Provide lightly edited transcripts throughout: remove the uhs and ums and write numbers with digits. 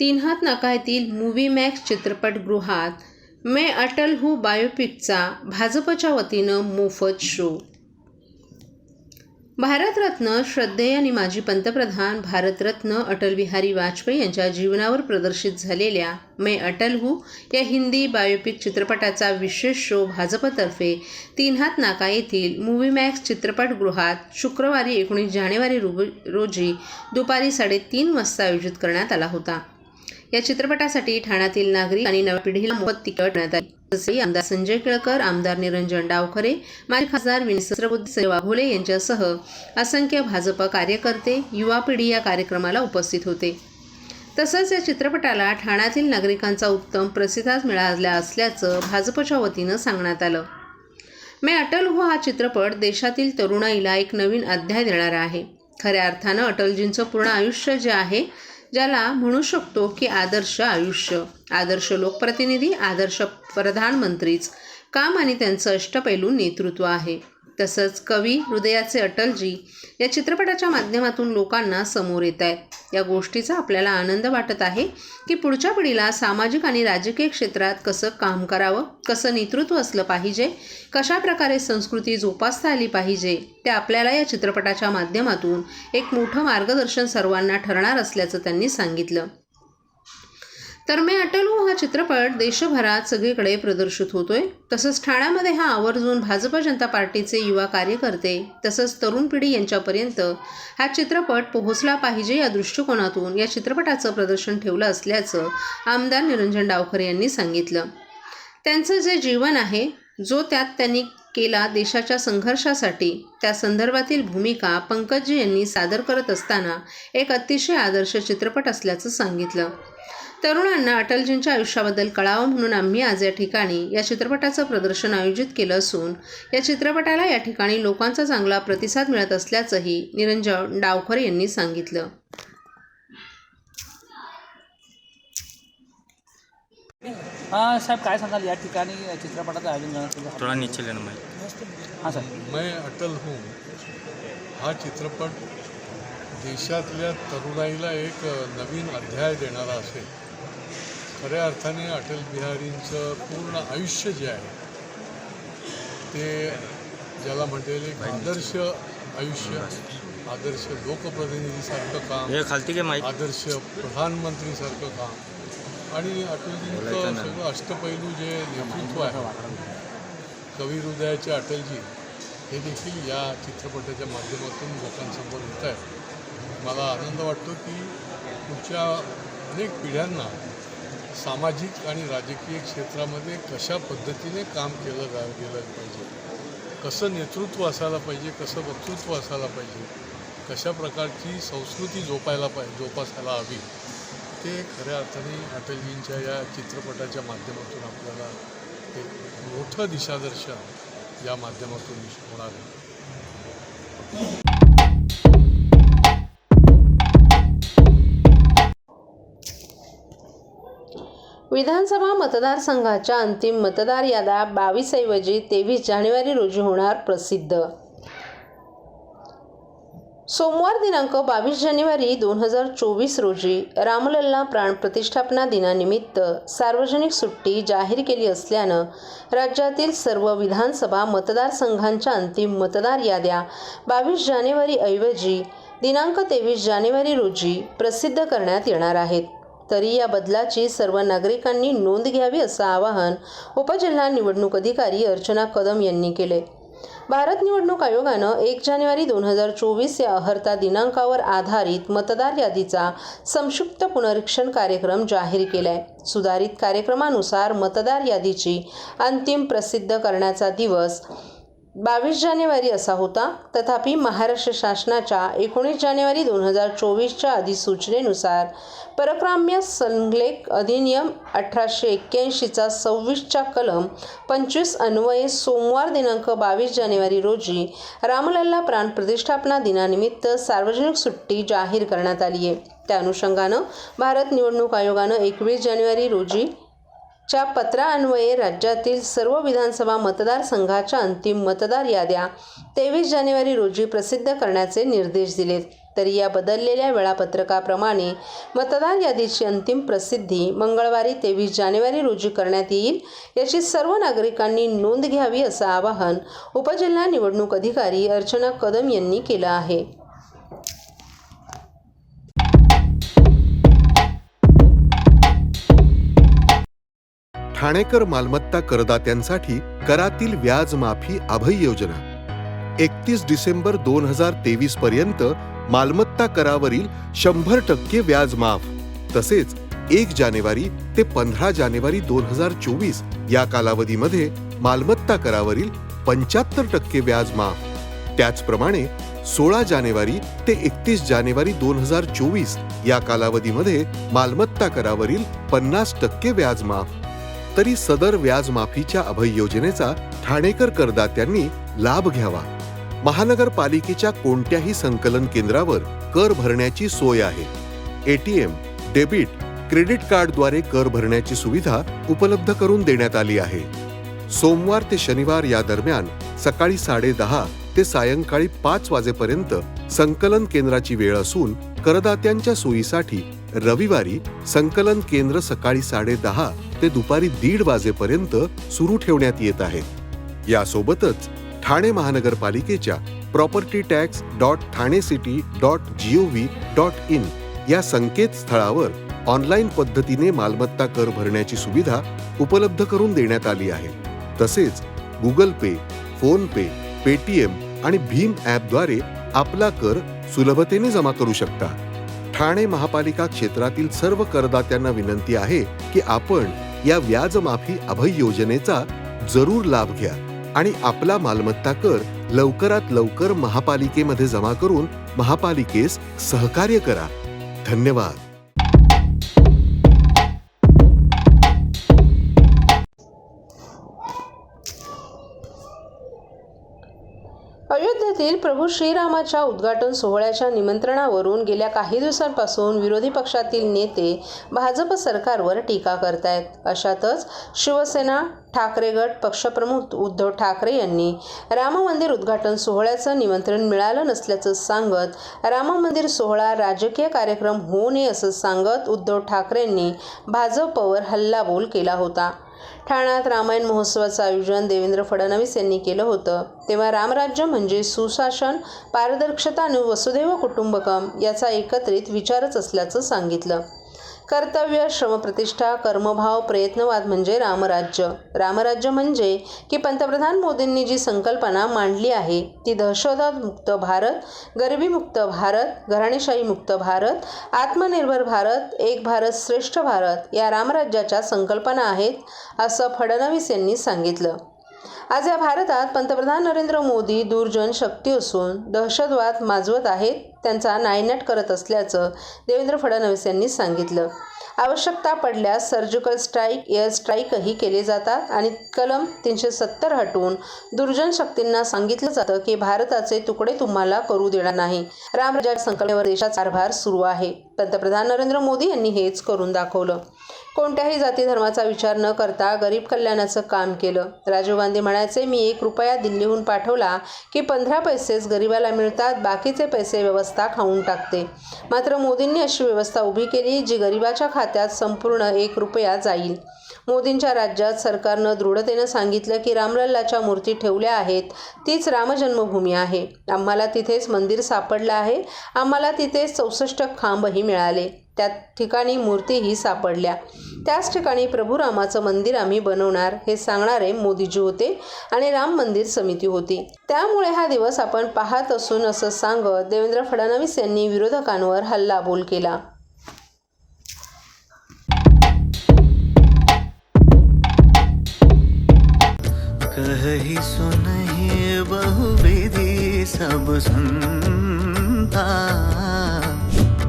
तीनहात नाका येथील movie max चित्रपटगृहात मैं अटल हूँ बायोपिकचा भाजपच्या वतीनं मोफत शो। भारतरत्न श्रद्धेय आणि माजी पंतप्रधान भारतरत्न अटल बिहारी वाजपेयी यांच्या जीवनावर प्रदर्शित झालेल्या मैं अटल हूँ या हिंदी बायोपिक चित्रपटाचा विशेष शो भाजपतर्फे तीनहात नाका येथील मूव्ही मॅक्स चित्रपटगृहात शुक्रवारी 19 जानेवारी रोजी दुपारी 3:30 वाजता आयोजित करण्यात आला होता। या चित्रपटासाठी ठाण्यातील नागरिक आणि नव्या पिढीला मोफत तिकीट देण्यात आली। तसेही आमदार संजय केळकर, आमदार निरंजन डावखरे, माजी खासदार विनय सहस्त्रबुद्धे, संजय वाघोले यांच्यासह असंख्य भाजप कार्यकर्ते, युवा पिढी या कार्यक्रमाला उपस्थित होते। तसंच या चित्रपटाला ठाण्यातील नागरिकांचा उत्तम प्रतिसाद मिळाला असल्याचं भाजपच्या वतीनं सांगण्यात आलं। मैं अटल हूँ हा चित्रपट देशातील तरुणाईला एक नवीन अध्याय देणारा आहे। खऱ्या अर्थानं अटलजींचं पूर्ण आयुष्य जे आहे, ज्याला म्हणू शकतो की आदर्श आयुष्य, आदर्श लोकप्रतिनिधी, आदर्श प्रधानमंत्रीच काम आणि त्यांचं अष्टपैलू नेतृत्व आहे। तसंच कवी हृदयाचे अटलजी या चित्रपटाच्या माध्यमातून लोकांना समोर येत आहेत। या गोष्टीचा आपल्याला आनंद वाटत आहे की पुढच्या पिढीला सामाजिक आणि राजकीय क्षेत्रात कसं काम करावं, कसं नेतृत्व असलं पाहिजे, कशा प्रकारे संस्कृती जोपासता आली पाहिजे, ते आपल्याला या चित्रपटाच्या माध्यमातून एक मोठं मार्गदर्शन सर्वांना ठरणार असल्याचं त्यांनी सांगितलं। तर मैं अटल हूँ हा चित्रपट देशभरात सगळीकडे प्रदर्शित होतोय। तसंच ठाण्यामध्ये हा आवर्जून भाजप जनता पार्टीचे युवा कार्यकर्ते तसंच तरुण पिढी यांच्यापर्यंत हा चित्रपट पोहोचला पाहिजे या दृष्टिकोनातून या चित्रपटाचं प्रदर्शन ठेवलं असल्याचं आमदार निरंजन डावखरे यांनी सांगितलं। त्यांचं जे जीवन आहे, जो त्यात त्यांनी केला देशाच्या संघर्षासाठी, त्या संदर्भातील भूमिका पंकजी यांनी सादर करत असताना एक अतिशय आदर्श चित्रपट असल्याचं सांगितलं। तरुणांना अटलजींच्या आयुष्याबद्दल कळावं म्हणून आम्ही आज या ठिकाणी या चित्रपटाचं प्रदर्शन आयोजित केलं असून या चित्रपटाला या ठिकाणी लोकांचा चांगला प्रतिसाद मिळत असल्याचंही निरंजन डावखरे यांनी सांगितलं। साहेब काय सांगाल या ठिकाणी चित्रपटाचं आयोजन करण्यात थोड़ा नीचे लेना मैं। हां सर, मैं अटल हूँ हा चित्रपट देशातल्या तरुणाईला एक नवीन अध्याय देणारा असेल। खऱ्या अर्थाने अटल बिहारींचं पूर्ण आयुष्य जे आहे ते ज्याला म्हणता येईल एक आदर्श आयुष्य, आदर्श लोकप्रतिनिधीसारखं काम, आदर्श प्रधानमंत्रीसारखं काम आणि अटलजींचं सगळं अष्टपैलू जे नेतृत्व आहे, कवी हृदयाचे अटलजी हे देखील या चित्रपटाच्या माध्यमातून लोकांसमोर येत आहे। मला आनंद वाटतो की पुढच्या अनेक पिढ्यांना सामाजिक आणि राजकीय क्षेत्रामध्ये कशा पद्धतीने काम केलं गेलं पाहिजे, कसं नेतृत्व असायला पाहिजे, कसं वक्तृत्व असायला पाहिजे, कशा प्रकारची संस्कृती जोपासायला हवी, ते खऱ्या अर्थाने अटलजींच्या या चित्रपटाच्या माध्यमातून आपल्याला एक मोठं दिशादर्शन या माध्यमातून होणार आहे। विधानसभा मतदारसंघाच्या अंतिम मतदार याद्या 22 ऐवजी 23 जानेवारी रोजी होणार प्रसिद्ध। सोमवार दिनांक 22 जानेवारी 2024 रोजी रामलल्ला प्राण प्रतिष्ठापना दिनानिमित्त सार्वजनिक सुट्टी जाहीर केली असल्यानं राज्यातील सर्व विधानसभा मतदारसंघांच्या अंतिम मतदार याद्या 22 जानेवारी ऐवजी दिनांक 23 जानेवारी रोजी प्रसिद्ध करण्यात येणार आहेत। तरी या बदलाची सर्व नागरिकांनी नोंद घ्यावी असं आवाहन उपजिल्हा निवडणूक अधिकारी अर्चना कदम यांनी केले। भारत निवडणूक आयोगानं 1 जानेवारी 2024 या अहर्ता दिनांकावर आधारित मतदार यादीचा संक्षिप्त पुनरीक्षण कार्यक्रम जाहीर केलाय। सुधारित कार्यक्रमानुसार मतदार यादीची अंतिम प्रसिद्ध करण्याचा दिवस 22 जानेवारी असा होता। तथापि महाराष्ट्र शासनाच्या 19 जानेवारी 2024च्या अधिसूचनेनुसार परक्राम्य संलेख अधिनियम 1881चा 26च्या कलम 25 अन्वये सोमवार दिनांक 22 जानेवारी रोजी रामलल्ला प्राण प्रतिष्ठापना दिनानिमित्त सार्वजनिक सुट्टी जाहीर करण्यात आली आहे। त्या अनुषंगानं भारत निवडणूक आयोगानं 21 जानेवारी रोजी च्या पत्रान्वये राज्यातील सर्व विधानसभा मतदारसंघाच्या अंतिम मतदार याद्या 23 जानेवारी रोजी प्रसिद्ध करण्याचे निर्देश दिलेत। तरी या बदललेल्या वेळापत्रकाप्रमाणे मतदार यादीची अंतिम प्रसिद्धी मंगळवारी 23 जानेवारी रोजी करण्यात येईल, याची सर्व नागरिकांनी नोंद घ्यावी असं आवाहन उपजिल्हा निवडणूक अधिकारी अर्चना कदम यांनी केलं आहे. ठाणेकर मालमत्ता करदात्यांसाठी करातील व्याज माफी अभय योजना 31 डिसेंबर 2023 पर्यंत मालमत्ता करावरील 100% व्याज माफ. तसेच 1 जानेवारी ते 15 जानेवारी 2024 या कालावधीमध्ये मालमत्ता करावरील 75% व्याज माफ. त्याचप्रमाणे 16 जानेवारी ते 31 जानेवारी 2024 या कालावधीमध्ये मालमत्ता करावरील 50% व्याज माफ. तरी सदर व्याज माफीच्या अभय योजनेचा ठाणेकर करदात्यांनी लाभ घ्यावा. महानगरपालिकेच्या कोणत्याही संकलन केंद्रावर कर भरण्याची सोय आहे. ATM, डेबिट, क्रेडिट कार्डद्वारे कर भरण्याची सुविधा उपलब्ध करून देण्यात आली आहे. सोमवार ते शनिवार या दरम्यान सकाळी 10:30 ते सायंकाळी 5 वाजेपर्यंत संकलन केंद्राची वेळ असून करदात्यांच्या सोयीसाठी रविवारी संकलन केंद्र सकाळी 10:30 ते दुपारी 1:30 वाजेपर्यंत सुरू ठेवण्यात येत आहे. यासोबतच ठाणे महानगरपालिकेच्या propertytax.thanecity.gov.in या संकेतस्थळावर ऑनलाईन पद्धतीने मालमत्ता कर भरण्याची सुविधा उपलब्ध करून देण्यात आली आहे. तसेच गुगल पे, फोन पे, पेटीएम आणि भीम ॲपद्वारे आपला कर सुलभतेने जमा करू शकता. ठाणे महापालिका क्षेत्रातील सर्व करदात्यांना विनंती आहे की आपण या व्याज माफी अभय योजनेचा जरूर लाभ घ्या आणि आपला मालमत्ता कर लवकरात लवकर महापालिकेमध्ये जमा करून महापालिकेस सहकार्य करा. धन्यवाद. अयोध्येतील प्रभू श्रीरामाच्या उद्घाटन सोहळ्याच्या निमंत्रणावरून गेल्या काही दिवसांपासून विरोधी पक्षातील नेते भाजप सरकारवर टीका करतायत. अशातच शिवसेना ठाकरे गट पक्षप्रमुख उद्धव ठाकरे यांनी राम मंदिर उद्घाटन सोहळ्याचं निमंत्रण मिळालं नसल्याचं सांगत राम मंदिर सोहळा राजकीय कार्यक्रम होऊ नये असं सांगत उद्धव ठाकरेंनी भाजपवर हल्लाबोल केला होता. ठाण्यात रामायण महोत्सवाचं आयोजन देवेंद्र फडणवीस यांनी केलं होतं. तेव्हा रामराज्य म्हणजे सुशासन, पारदर्शकता आणि वसुधैव कुटुंबकम याचा एकत्रित विचारच असल्याचं सांगितलं. कर्तव्य, श्रमप्रतिष्ठा, कर्मभाव, प्रयत्नवाद म्हणजे रामराज्य. रामराज्य म्हणजे की पंतप्रधान मोदींनी जी संकल्पना मांडली आहे ती दहशतवादमुक्त भारत, गरिबीमुक्त भारत, घराणेशाहीमुक्त भारत, आत्मनिर्भर भारत, एक भारत श्रेष्ठ भारत या रामराज्याच्या संकल्पना आहेत असं फडणवीस यांनी सांगितलं. आज या भारतात पंतप्रधान नरेंद्र मोदी दूरजन शक्ती असून दहशतवाद माजवत आहेत, त्यांचा नायनाट करत असल्याचं देवेंद्र फडणवीस यांनी सांगितलं. आवश्यकता पडल्यास सर्जिकल स्ट्राईक, एअर स्ट्राईकही केले जातात आणि कलम 370 हटवून दूरजन शक्तींना सांगितलं जातं की भारताचे तुकडे तुम्हाला करू देणार नाही. रामराज्याच्या संकल्पनेवर देशाचा कारभार सुरू आहे. पंतप्रधान नरेंद्र मोदी यांनी हेच करून दाखवलं. कोणत्याही जाती धर्माचा विचार न करता गरीब कल्याणाचं काम केलं. राजीव गांधी म्हणायचे, मी 1 रुपया दिल्लीहून पाठवला की 15 पैसेच गरिबाला मिळतात, बाकीचे पैसे व्यवस्था खाऊन टाकते. मात्र मोदींनी अशी व्यवस्था उभी केली जी गरिबाच्या खात्यात संपूर्ण 1 रुपया जाईल. मोदींच्या राज्यात सरकारनं दृढतेनं सांगितलं की रामलल्लाच्या मूर्ती ठेवल्या आहेत तीच रामजन्मभूमी आहे. आम्हाला तिथेच मंदिर सापडलं आहे. आम्हाला तिथेच 64 खांबही मिळाले. त्या ठिकाणी मूर्तीही सापडल्या. त्याच ठिकाणी प्रभू रामाचं मंदिर आम्ही बनवणार हे सांगणारे मोदीजी होते आणि राम मंदिर समिती होती. त्यामुळे हा दिवस आपण पाहत असून असं सांगत देवेंद्र फडणवीस यांनी विरोधकांवर हल्लाबोल केला. कही सुनहि बहुविधि सब सुनता,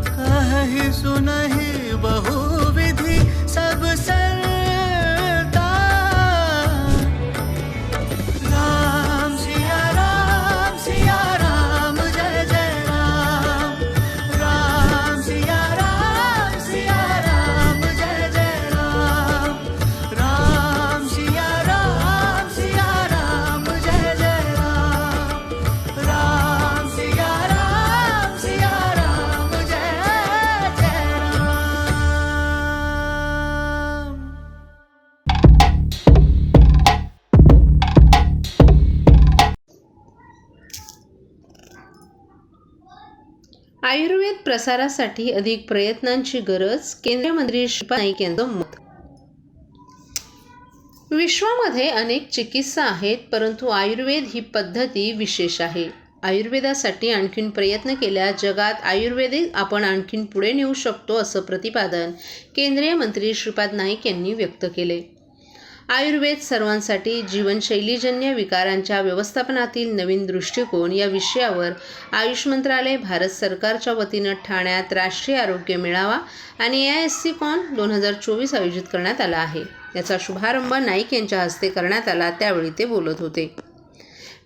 कही सुनहि बहुविधि सब सरता। राम सिया राम जय जय राम। राम सिया राम जय जय राम। राम सिया राम जय जय राम। राम सिया राम आयुर्वेद प्रसारासाठी अधिक प्रयत्नांची गरज, केंद्रीय मंत्री श्रीपाद नाईक यांचं मत. विश्वामध्ये अनेक चिकित्सा आहेत, परंतु आयुर्वेद ही पद्धती विशेष आहे. आयुर्वेदासाठी आणखीन प्रयत्न केल्यास जगात आयुर्वेदिक आपण आणखीन पुढे नेऊ शकतो, असं प्रतिपादन केंद्रीय मंत्री श्रीपाद नाईक यांनी व्यक्त केले. आयुर्वेद सर्वांसाठी जीवनशैलीजन्य विकारांच्या व्यवस्थापनातील नवीन दृष्टिकोन या विषयावर आयुष मंत्रालय, भारत सरकारच्या वतीनं ठाण्यात राष्ट्रीय आरोग्य मेळावा आणि AISCON 2024 आयोजित करण्यात आला आहे. याचा शुभारंभ नाईक यांच्या हस्ते करण्यात आला. त्यावेळी ते बोलत होते.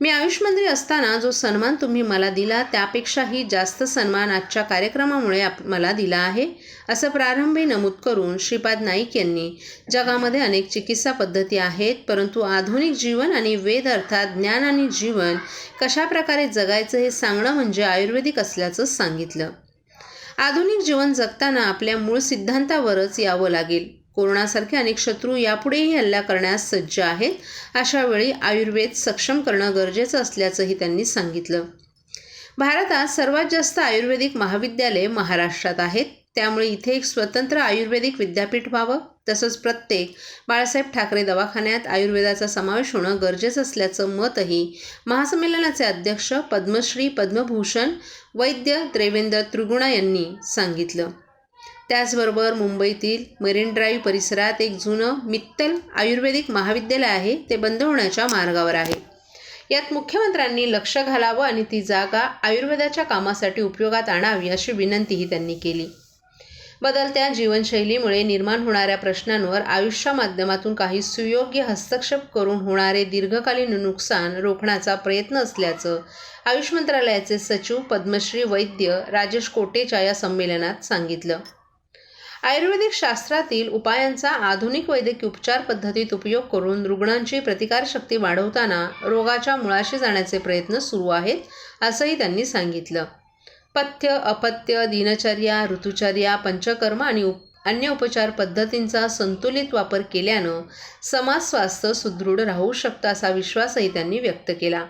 मी आयुष मंत्री असताना जो सन्मान तुम्ही मला दिला त्यापेक्षाही जास्त सन्मान आजच्या कार्यक्रमामुळे मला दिला आहे, असं प्रारंभी नमूद करून श्रीपाद नाईक यांनी जगामध्ये अनेक चिकित्सा पद्धती आहेत, परंतु आधुनिक जीवन आणि वेद अर्थात ज्ञान आणि जीवन कशाप्रकारे जगायचं हे सांगणं म्हणजे आयुर्वेदिक असल्याचं सांगितलं. आधुनिक जीवन जगताना आपल्या मूळ सिद्धांतावरच यावं लागेल. कोरोनासारखे अनेक शत्रू यापुढेही हल्ला करण्यास सज्ज आहेत. अशा वेळी आयुर्वेद सक्षम करणं गरजेचं असल्याचंही त्यांनी सांगितलं. भारतात सर्वात जास्त आयुर्वेदिक महाविद्यालये महाराष्ट्रात आहेत. त्यामुळे इथे एक स्वतंत्र आयुर्वेदिक विद्यापीठ व्हावं, तसंच प्रत्येक बाळासाहेब ठाकरे दवाखान्यात आयुर्वेदाचा समावेश होणं गरजेचं असल्याचं मतही महासंमेलनाचे अध्यक्ष पद्मश्री पद्मभूषण वैद्य देवेंद्र त्रिगुणा यांनी सांगितलं. त्याचबरोबर मुंबईतील मरीन ड्राईव्ह परिसरात एक जुनं मित्तल आयुर्वेदिक महाविद्यालय आहे, ते बंद होण्याच्या मार्गावर आहे. यात मुख्यमंत्र्यांनी लक्ष घालावं आणि ती जागा आयुर्वेदाच्या कामासाठी उपयोगात आणावी, अशी विनंतीही त्यांनी केली. बदलत्या जीवनशैलीमुळे निर्माण होणाऱ्या प्रश्नांवर आयुषच्या माध्यमातून काही सुयोग्य हस्तक्षेप करून होणारे दीर्घकालीन नुकसान रोखण्याचा प्रयत्न असल्याचं आयुष मंत्रालयाचे सचिव पद्मश्री वैद्य राजेश कोटेचा या संमेलनात सांगितलं. आयुर्वेदिक शास्त्रातील उपायांचा आधुनिक वैद्यकीय उपचार पद्धतीत उपयोग करून रुग्णांची प्रतिकारशक्ती वाढवताना रोगाच्या मुळाशी जाण्याचे प्रयत्न सुरू आहेत, असंही त्यांनी सांगितलं. पथ्य, अपथ्य, दिनचर्या, ऋतुचर्या, पंचकर्म आणि अन्य उपचार पद्धतींचा संतुलित वापर केल्यानं समाज स्वास्थ्य सुदृढ राहू शकतं, असा विश्वासही त्यांनी व्यक्त केला.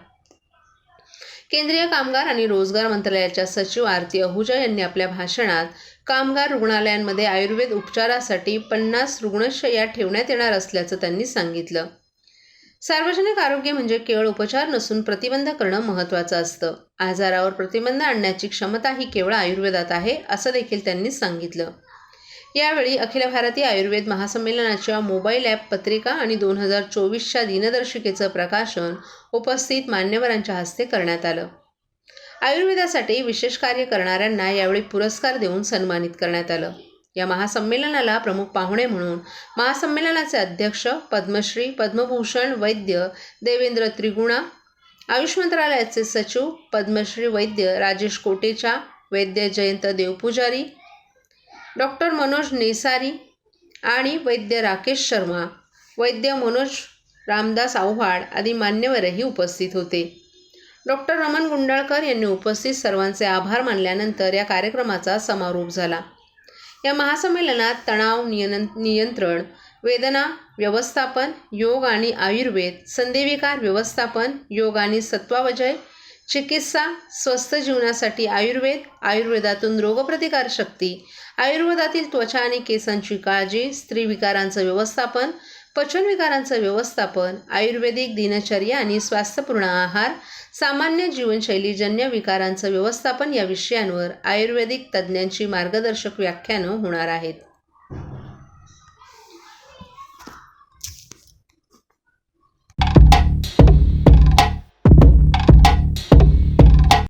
केंद्रीय कामगार आणि रोजगार मंत्रालयाच्या सचिव आरती अहुजा यांनी आपल्या भाषणात कामगार रुग्णालयांमध्ये आयुर्वेद उपचारासाठी 50 रुग्णशय्या ठेवण्यात येणार असल्याचं त्यांनी सांगितलं. सार्वजनिक आरोग्य म्हणजे केवळ उपचार नसून प्रतिबंध करणं महत्त्वाचं असतं. आजारावर प्रतिबंध आणण्याची क्षमता ही केवळ आयुर्वेदात आहे, असं देखील त्यांनी सांगितलं. यावेळी अखिल भारतीय आयुर्वेद महासंमेलनाच्या मोबाईल ॲप पत्रिका आणि 2024च्या दिनदर्शिकेचं प्रकाशन उपस्थित मान्यवरांच्या हस्ते करण्यात आलं. आयुर्वेदासाठी विशेष कार्य करणाऱ्यांना यावेळी पुरस्कार देऊन सन्मानित करण्यात आलं. या महासंमेलनाला प्रमुख पाहुणे म्हणून महासंमेलनाचे अध्यक्ष पद्मश्री पद्मभूषण वैद्य देवेंद्र त्रिगुणा, आयुष मंत्रालयाचे सचिव पद्मश्री वैद्य राजेश कोटेचा, वैद्य जयंत देवपुजारी, डॉक्टर मनोज नेसारी आणि वैद्य राकेश शर्मा, वैद्य मनोज रामदास आव्हाड आदी मान्यवरही उपस्थित होते. डॉक्टर रमण गुंडाळकर यांनी उपस्थित सर्वांचे आभार मानल्यानंतर या कार्यक्रमाचा समारोप झाला. या महासंमेलनात तणाव नियंत्रण, वेदना व्यवस्थापन, योग आणि आयुर्वेद, संधिविकार व्यवस्थापन, योग आणि सत्वावजय, चिकित्सा, स्वस्थ जीवनासाठी आयुर्वेद, आयुर्वेदातून रोगप्रतिकारशक्ती, आयुर्वेदातील त्वचा आणि केसांची काळजी, स्त्री विकारांचं व्यवस्थापन, पचनविकारांचं व्यवस्थापन, आयुर्वेदिक दिनचर्या आणि स्वास्थ्यपूर्ण आहार, सामान्य जीवनशैलीजन्य विकारांचं व्यवस्थापन या विषयांवर आयुर्वेदिक तज्ज्ञांची मार्गदर्शक व्याख्यानं होणार आहेत.